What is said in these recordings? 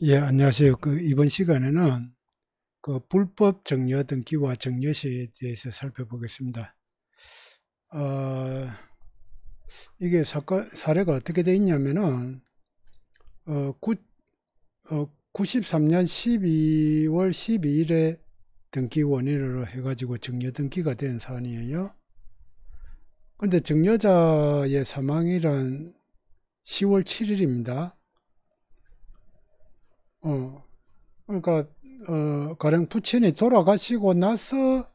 예, 안녕하세요. 이번 시간에는 불법 정려 등기와 정려시에 대해서 살펴보겠습니다. 어, 이게 사례가 어떻게 되어 있냐면은, 93년 12월 12일에 등기 원인으로 해가지고 정려 등기가 된 사안이에요. 근데 정려자의 사망일은 10월 7일입니다. 그러니까, 가령 부친이 돌아가시고 나서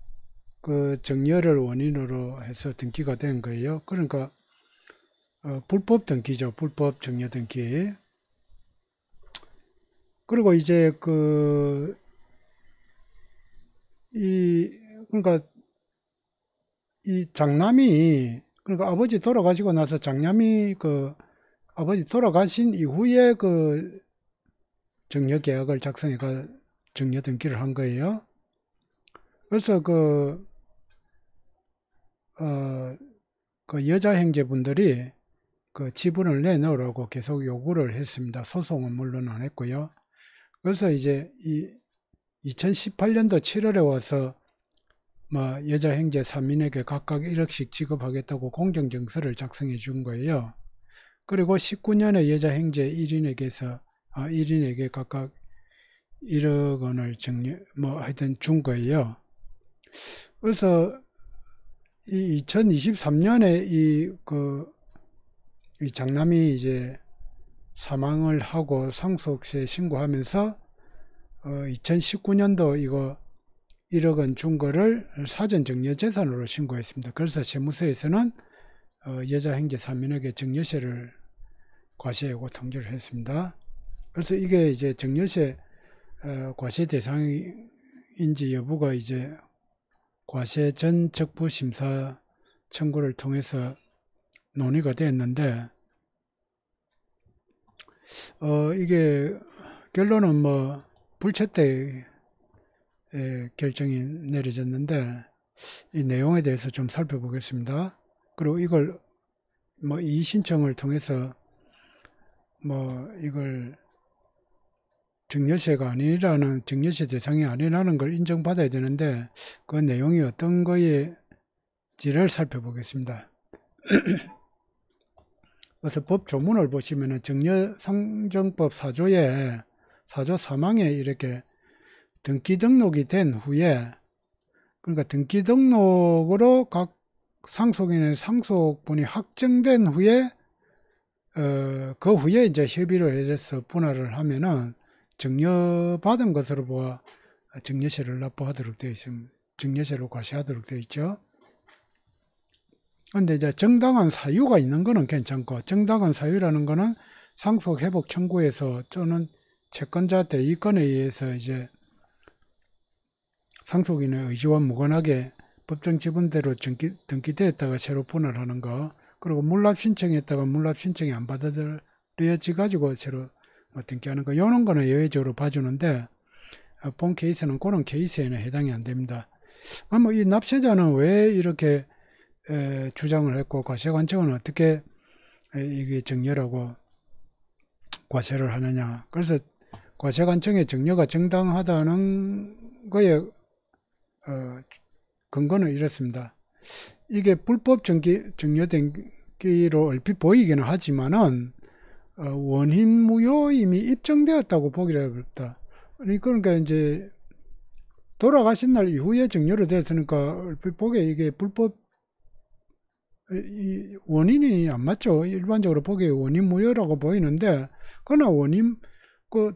정려를 원인으로 해서 등기가 된 거예요. 그러니까 불법 등기죠. 불법 정려 등기. 그리고 이제 이 그러니까 이 장남이, 그러니까 아버지 돌아가시고 나서 장남이 아버지 돌아가신 이후에 정려 계약을 작성해가 정려 등기를 한 거예요. 그래서 어, 여자 형제분들이 지분을 내놓으라고 계속 요구를 했습니다. 소송은 물론 안 했고요. 그래서 이제 2018년도 7월에 와서 여자 형제 3인에게 각각 1억씩 지급하겠다고 공정증서를 작성해 준 거예요. 그리고 19년에 여자 형제 1인에게 각각 1억 원을 하여튼 준 거예요. 그래서 이 2023년에 이 장남이 이제 사망을 하고 상속세 신고하면서 2019년도 이거 1억 원 준 거를 사전 정려 재산으로 신고했습니다. 그래서 세무서에서는 여자 형제 3인에게 정려세를 과세하고 통지를 했습니다. 그래서 이게 이제 정려세 과세 대상인지 여부가 이제 과세 전 적부 심사 청구를 통해서 논의가 됐는데, 이게 결론은 불채택 결정이 내려졌는데, 이 내용에 대해서 좀 살펴보겠습니다. 그리고 이걸 이의 신청을 통해서 이걸 정려세가 아니라는, 정려세 대상이 아니라는 걸 인정받아야 되는데, 그 내용이 어떤 거인지를 살펴보겠습니다. 그래서 법 조문을 보시면은 정려상정법 4조에 4조 3항에 이렇게 등기 등록이 된 후에, 그러니까 등기 등록으로 각 상속인의 상속분이 확정된 후에 그 후에 이제 협의를 해서 분할을 하면은 정려받은 것으로 보아 정려세를 납부하도록 되어 있습니다. 정려세로 과세하도록 되어 있죠. 근데 이제 정당한 사유가 있는 거는 괜찮고, 정당한 사유라는 거는 상속 회복 청구에서 또는 채권자 대의권에 의해서 이제 상속인의 의지와 무관하게 법정 지분대로 등기되었다가 새로 분할하는 거, 그리고 물납 신청했다가 물납 신청이 안 받아들여지 가지고 새로 등기하는 거, 이런 거는 예외적으로 봐주는데, 본 케이스는 그런 케이스에는 해당이 안 됩니다. 이 납세자는 왜 이렇게 주장을 했고, 과세관청은 어떻게 이게 정려라고 과세를 하느냐. 그래서 과세관청의 정려가 정당하다는 거에 근거는 이렇습니다. 이게 불법 정려 등기로 얼핏 보이기는 하지만은 원인 무효임이 입증되었다고 보기로 어렵다. 그러니까 이제 돌아가신 날 이후에 정려로 됐으니까 얼핏 보기에 이게 불법 원인이 안 맞죠. 일반적으로 보기에 원인 무효라고 보이는데, 그러나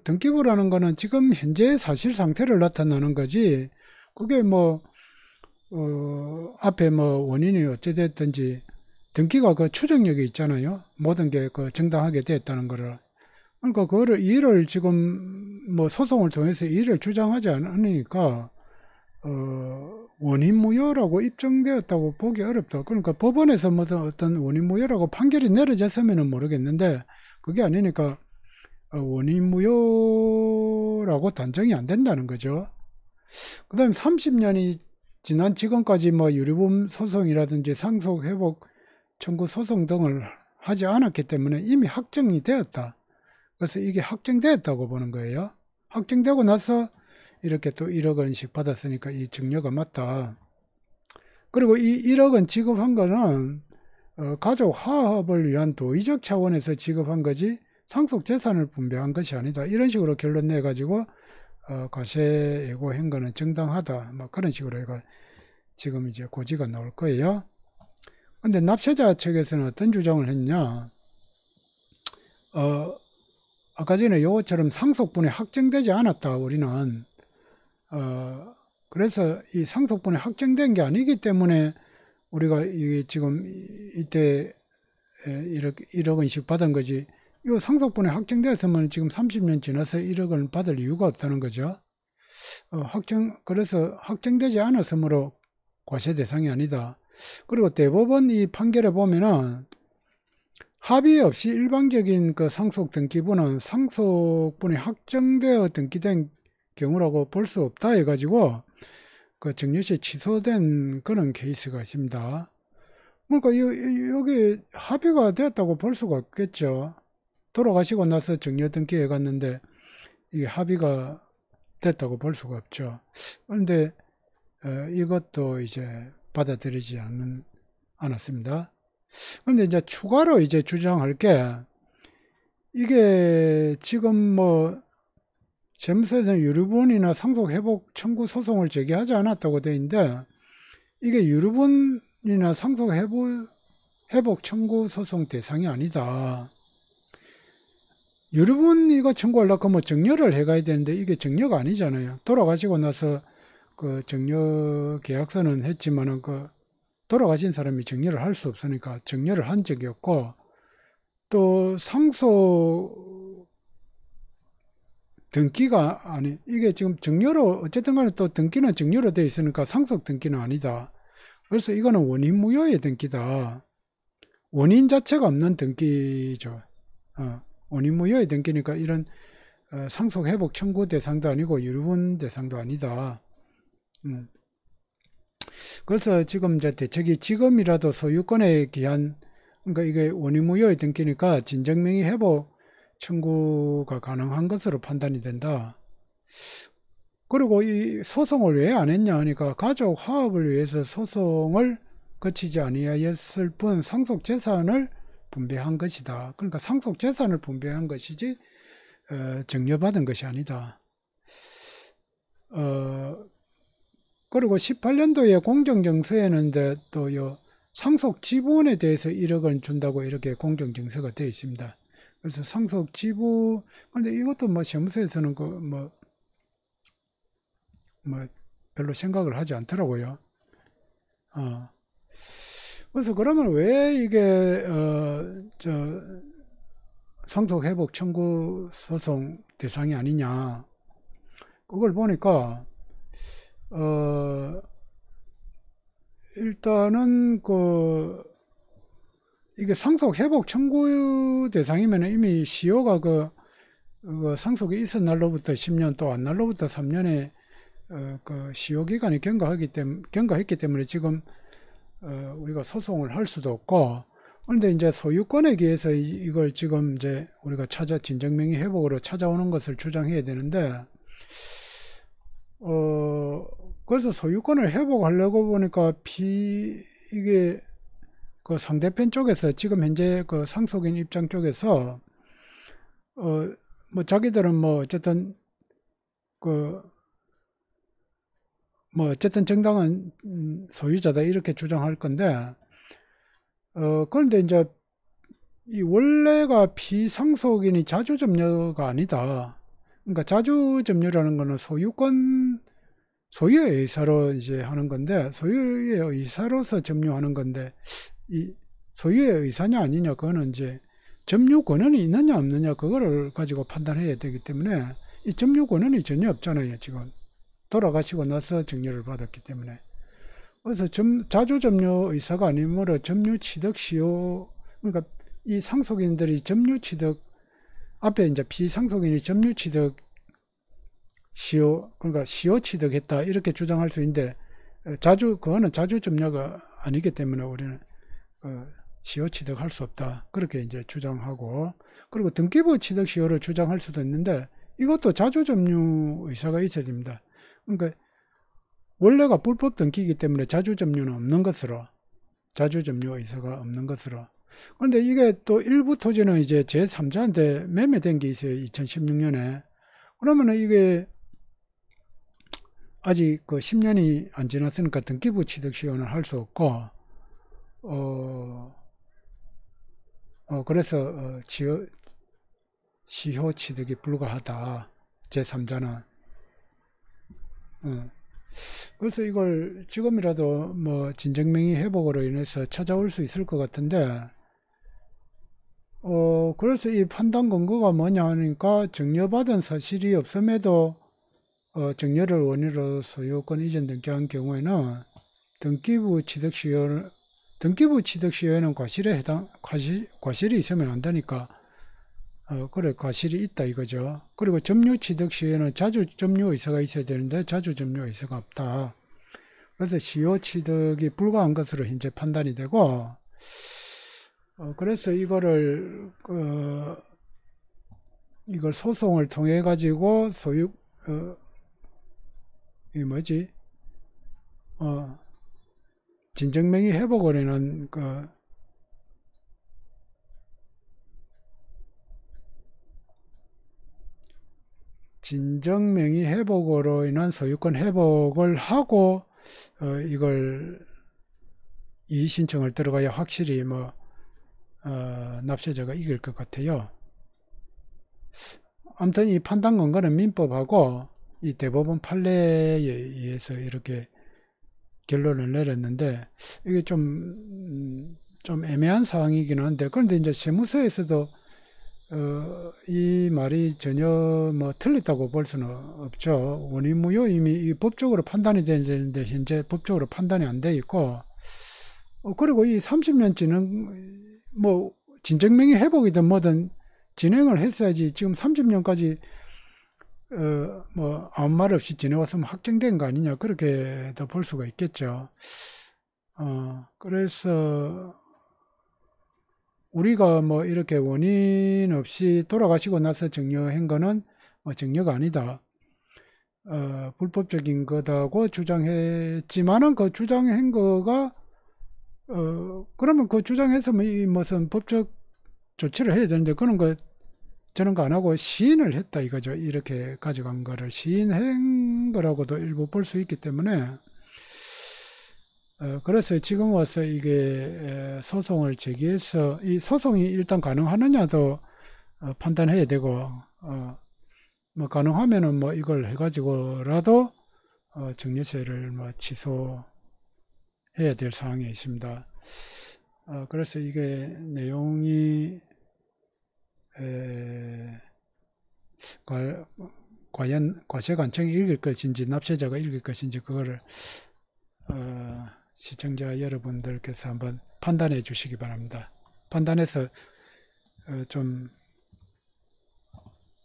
등기부라는 거는 지금 현재의 사실 상태를 나타나는 거지, 그게 앞에 원인이 어찌됐든지, 등기가 추정력이 있잖아요. 모든 게 정당하게 됐다는 거를. 그러니까 그거를 이의를 지금 소송을 통해서 이의를 주장하지 않으니까, 원인 무효라고 입증되었다고 보기 어렵다. 그러니까 법원에서 어떤 원인 무효라고 판결이 내려졌으면 모르겠는데, 그게 아니니까 원인 무효라고 단정이 안 된다는 거죠. 그 다음에 30년이 지난 지금까지 유류분 소송이라든지 상속회복 청구 소송 등을 하지 않았기 때문에 이미 확정이 되었다. 그래서 이게 확정됐다고 보는 거예요. 확정되고 나서 이렇게 또 1억 원씩 받았으니까 이 증여가 맞다. 그리고 이 1억 원 지급한 거는 가족 화합을 위한 도의적 차원에서 지급한 거지 상속 재산을 분배한 것이 아니다. 이런 식으로 결론 내가지고 과세 예고한 거는 정당하다. 뭐 그런 식으로 해가 지금 이제 고지가 나올 거예요. 근데 납세자 측에서는 어떤 주장을 했냐? 아까 전에 요것처럼 상속분이 확정되지 않았다. 우리는 그래서 이 상속분이 확정된 게 아니기 때문에 우리가 지금 이때 1억 원씩 받은 거지. 이 상속분이 확정되었으면 지금 30년 지나서 1억 원을 받을 이유가 없다는 거죠. 그래서 확정되지 않았으므로 과세 대상이 아니다. 그리고 대법원 이 판결에 보면은 합의 없이 일방적인 그 상속 등기부는 상속분이 확정되어 등기된 경우라고 볼 수 없다 해가지고 그 증여세 취소된 그런 케이스가 있습니다. 그러니까 여기 합의가 되었다고 볼 수가 없겠죠. 돌아가시고 나서 증여 등기해 갔는데 이게 합의가 됐다고 볼 수가 없죠. 그런데 이것도 이제 받아들이지 않았습니다. 그런데 이제 추가로 이제 주장할 게 이게 지금 뭐 세무서에서는 유류분이나 상속회복 청구 소송을 제기하지 않았다고 되어 있는데 이게 유류분이나 상속회복 청구 소송 대상이 아니다. 유류분 이거 청구하려고 뭐 증여를 해가야 되는데 이게 증여가 아니잖아요. 돌아가시고 나서 그 증여 계약서는 했지만은 그 돌아가신 사람이 증여를 할 수 없으니까 증여를 한 적이 없고 또 상속 등기가 아니 이게 지금 증여로 어쨌든 간에 또 등기는 증여로 되어 있으니까 상속 등기는 아니다. 그래서 이거는 원인 무효의 등기다. 원인 자체가 없는 등기죠. 원인 무효의 등기니까 이런 상속 회복 청구 대상도 아니고 유류분 대상도 아니다. 그래서 지금 이제 대책이 지금이라도 소유권에 기한 그러니까 이게 원인 무효의 등기니까 진정명의 회복 청구가 가능한 것으로 판단이 된다. 그리고 이 소송을 왜 안 했냐 하니까 가족 화합을 위해서 소송을 거치지 아니하였을 뿐 상속 재산을 분배한 것이다. 그러니까 상속 재산을 분배한 것이지 증여받은 것이 아니다. 그리고 18년도에 공정증서에는 또 요 상속 지분에 대해서 1억 원 준다고 이렇게 공정증서가 되어 있습니다. 그래서 상속 지분, 근데 이것도 뭐 세무서에서는 뭐 별로 생각을 하지 않더라고요. 그래서 그러면 왜 이게 상속 회복 청구 소송 대상이 아니냐? 그걸 보니까 일단은 이게 상속 회복 청구 대상이면 이미 시효가 그 상속이 있은 날로부터 10년 또 안 날로부터 3년에 그 시효 기간이 경과했기 때문에 지금 우리가 소송을 할 수도 없고 그런데 이제 소유권에 의해서 이걸 지금 이제 우리가 진정명의 회복으로 찾아오는 것을 주장해야 되는데 그래서 소유권을 회복하려고 보니까 이게 그 상대편 쪽에서 지금 현재 그 상속인 입장 쪽에서 뭐 자기들은 뭐 어쨌든 뭐 어쨌든 정당한 소유자다 이렇게 주장할 건데 그런데 이제 이 원래가 피상속인이 자주점유가 아니다. 그러니까 자주점유라는 거는 소유의 의사로 이제 하는 건데 소유의 의사로서 점유하는 건데 이 소유의 의사냐 아니냐 그거는 이제 점유 권한이 있느냐 없느냐 그거를 가지고 판단해야 되기 때문에 이 점유 권한이 전혀 없잖아요. 지금 돌아가시고 나서 증여를 받았기 때문에 그래서 자주점유 의사가 아니므로 점유취득 시효 그러니까 이 상속인들이 점유취득 앞에 이제 피상속인이 점유취득 시효 그러니까 시효취득했다 이렇게 주장할 수 있는데 그거는 자주점유가 아니기 때문에 우리는 시효취득할 수 없다 그렇게 이제 주장하고 그리고 등기부 취득 시효를 주장할 수도 있는데 이것도 자주점유 의사가 있어야 됩니다. 그러니까 원래가 불법 등기이기 때문에 자주점유는 없는 것으로, 자주점유 의사가 없는 것으로. 그런데 이게 또 일부 토지는 이제 제3자한테 매매된 게 있어요. 2016년에. 그러면은 이게 아직 그 10년이 안 지났으니까 등기부 취득 시효는 할 수 없고, 그래서 시효 취득이 불가하다. 제3자는. 그래서 이걸 지금이라도 뭐 진정명의 회복으로 인해서 찾아올 수 있을 것 같은데, 그래서 이 판단 근거가 뭐냐 하니까 증여받은 사실이 없음에도 증여를 원인으로 소유권 이전 등기한 경우에는 등기부 취득 시효에는 과실이 있으면 안 되니까, 그래, 과실이 있다 이거죠. 그리고 점유 취득 시효에는 자주 점유 의사가 있어야 되는데 자주 점유 의사가 없다. 그래서 시효 취득이 불가한 것으로 현재 판단이 되고, 그래서 이걸 소송을 통해 가지고 진정명의 회복을 인한 진정명의 회복으로 인한 소유권 회복을 하고 이걸 이의신청을 들어가야 확실히 납세자가 이길 것 같아요. 아무튼 이 판단 근거는 민법하고 이 대법원 판례에 의해서 이렇게 결론을 내렸는데, 이게 좀 애매한 사항이긴 한데, 그런데 이제 세무서에서도 이 말이 전혀 틀렸다고 볼 수는 없죠. 원인무효 이미 법적으로 판단이 되는데 현재 법적으로 판단이 안 돼 있고, 그리고 이 30년치는 진정명의 회복이든 뭐든 진행을 했어야지. 지금 30년까지 아무 말 없이 지내왔으면 확정된 거 아니냐, 그렇게도 볼 수가 있겠죠. 그래서 우리가 이렇게 원인 없이 돌아가시고 나서 증여한 거는 증여가 아니다, 불법적인 거다고 주장했지만은 그 주장한 거가 그러면 그 주장해서 무슨 법적 조치를 해야 되는데, 그런 거 저는 안 하고 시인을 했다 이거죠. 이렇게 가져간 거를 시인한 거라고도 일부 볼 수 있기 때문에, 그래서 지금 와서 이게 소송을 제기해서 이 소송이 일단 가능하느냐도 판단해야 되고, 가능하면은 이걸 해가지고라도 증여세를 취소해야 될 사항이 있습니다. 그래서 이게 내용이 과연 과세관청이 읽을 것인지 납세자가 읽을 것인지 그거를 시청자 여러분들께서 한번 판단해 주시기 바랍니다. 판단해서 좀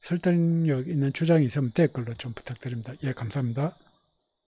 설득력 있는 주장이 있으면 댓글로 좀 부탁드립니다. 예, 감사합니다.